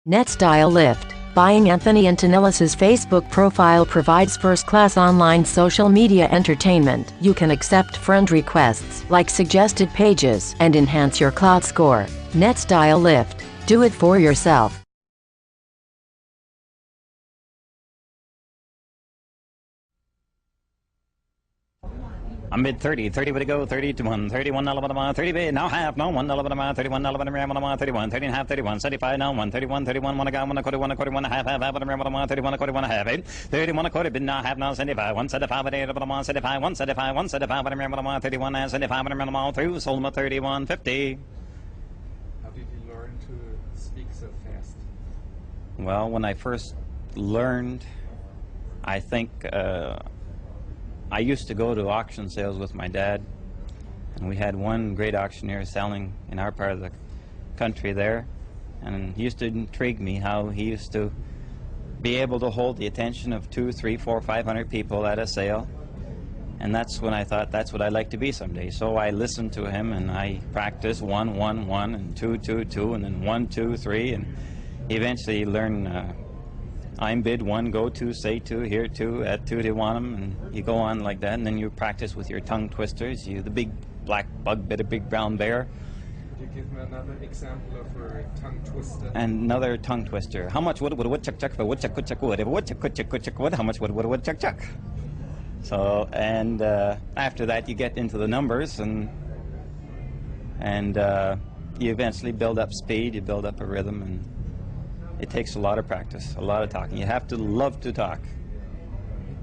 NetStyle Lift. Buying Anthony Antonellis's Facebook profile provides first-class online social media entertainment. You can accept friend requests, like suggested pages, and enhance your clout score. NetStyle Lift. Do it for yourself. I'm mid 30 way to go, 30 to 1, 31, 30 bid, now half, no 1, 31, 31, 30 and a half, 31, 75, now 1, 31, 31, 1 a guy, 1 a quarter, 1 a quarter, 1 a half, 31 a quarter, 1 a half, 31 a quarter, bid now half, now 75, 175, 75, 175, 175, 31, 75, through, sold them at 31.50. How did you learn to speak so fast? Well, when I first learned, I think, I used to go to auction sales with my dad, and we had one great auctioneer selling in our part of the country there, and it used to intrigue me how he used to be able to hold the attention of 200, 300, 400, 500 people at a sale, and that's when I thought that's what I'd like to be someday. So I listened to him, and I practiced 1, 1, 1, and 2, 2, 2, and then 1, 2, 3, and eventually learned I'm bid 1, go 2, say 2, here 2, at 2 they want 'em, and you go on like that, and then you practice with your tongue twisters. The big black bug bit a big brown bear. Could you give me another example of a tongue twister? And another tongue twister. How much wood would a woodchuck chuck if a woodchuck could chuck wood? If a woodchuck could chuck wood, how much wood would a woodchuck chuck? So, and after that you get into the numbers, and you eventually build up speed, you build up a rhythm, and it takes a lot of practice, a lot of talking. You have to love to talk.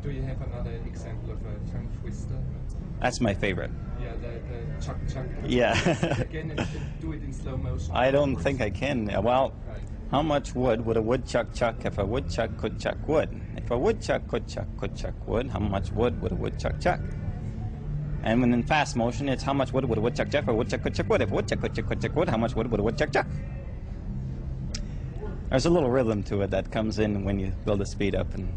Do you have another example of a tongue twister? That's my favorite. Yeah, the chuck chuck. Yeah. Again, do it in slow motion. I don't think I can. Well, how much wood would a woodchuck chuck if a woodchuck could chuck wood? If a woodchuck could chuck wood, how much wood would a woodchuck chuck? And when in fast motion, it's how much wood would a woodchuck chuck if a woodchuck could chuck wood? If a woodchuck could chuck wood, how much wood would a woodchuck chuck? There's a little rhythm to it that comes in when you build the speed up. And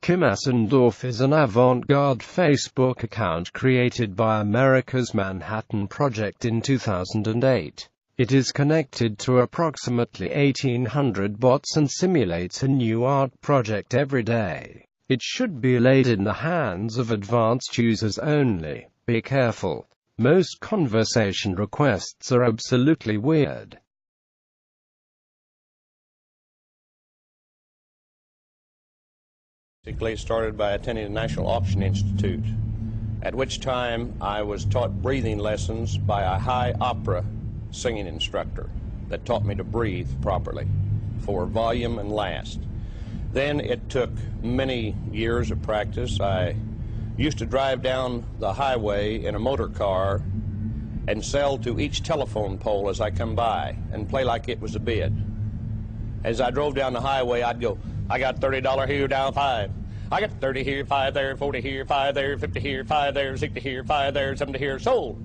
Kim Asendorf is an avant-garde Facebook account created by America's Manhattan Project in 2008. It is connected to approximately 1,800 bots and simulates a new art project every day. It should be laid in the hands of advanced users only. Be careful. Most conversation requests are absolutely weird. Basically started by attending the National Auction Institute, at which time I was taught breathing lessons by a high opera singing instructor that taught me to breathe properly for volume and last. Then it took many years of practice. I used to drive down the highway in a motor car and sell to each telephone pole as I come by and play like it was a bid. As I drove down the highway, I'd go, I got $30 here, down 5. I got 30 here, 5 there, 40 here, 5 there, 50 here, 5 there, 60 here, 5 there, 70 here, sold.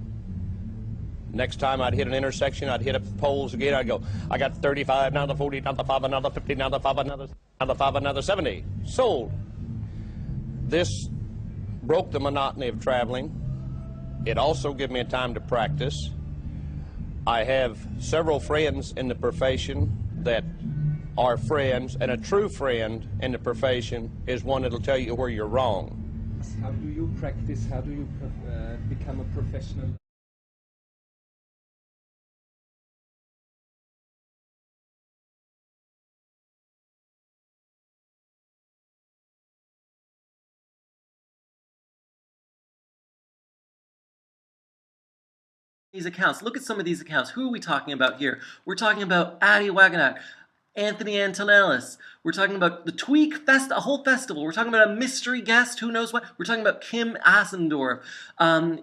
Next time I'd hit an intersection, I'd hit up the poles again, I'd go, I got 35, now the 40, now the 5, another 50, now the 5, another 5, another 70. Sold. This broke the monotony of traveling. It also gave me a time to practice. I have several friends in the profession that are friends, and a true friend in the profession is one that'll tell you where you're wrong. How do you practice? How do you become a professional? These accounts. Look at some of these accounts. Who are we talking about here? We're talking about Adi Waganak, Anthony Antonellis. We're talking about the Tweak Fest, a whole festival. We're talking about a mystery guest, who knows what. We're talking about Kim Asendorf, and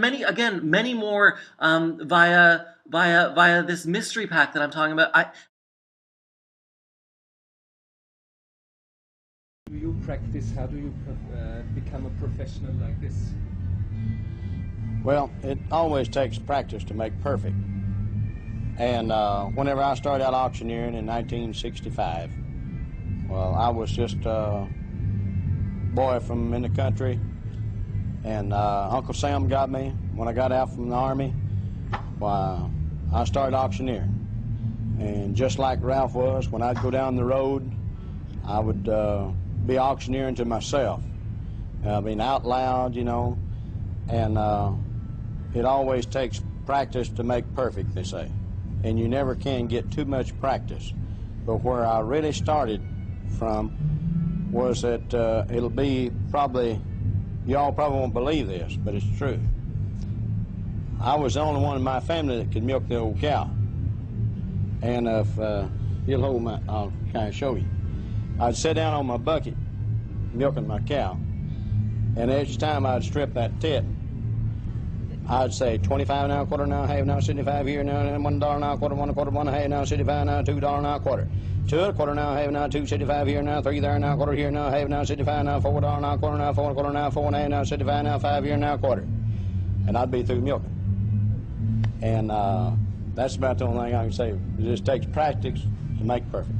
many, again, many more via this mystery pack that I'm talking about. Do you practice? How do you become a professional like this? Well, it always takes practice to make perfect. And whenever I started out auctioneering in 1965, well, I was just a boy from in the country, and Uncle Sam got me when I got out from the Army. Well, I started auctioneering. And just like Ralph was, when I'd go down the road, I would be auctioneering to myself. I mean, out loud, you know, and it always takes practice to make perfect, they say. And you never can get too much practice. But where I really started from was that it'll be probably, y'all probably won't believe this, but it's true. I was the only one in my family that could milk the old cow. And if you'll hold my, I'll kind of show you. I'd sit down on my bucket milking my cow, and each time I'd strip that tit, I'd say 25 now, quarter now, half now, 75 here now, $1 now, quarter, 1 quarter, 1 half now, 75 now, $2 now, quarter. 2 quarter now, half now, 2.75 here now, 3 there now, quarter here now, half now, 75 now, $4 now, quarter now, 4 quarter now, 4 and a half now, 75 now, 5 here now, quarter. And I'd be through milking. And that's about the only thing I can say. It just takes practice to make perfect.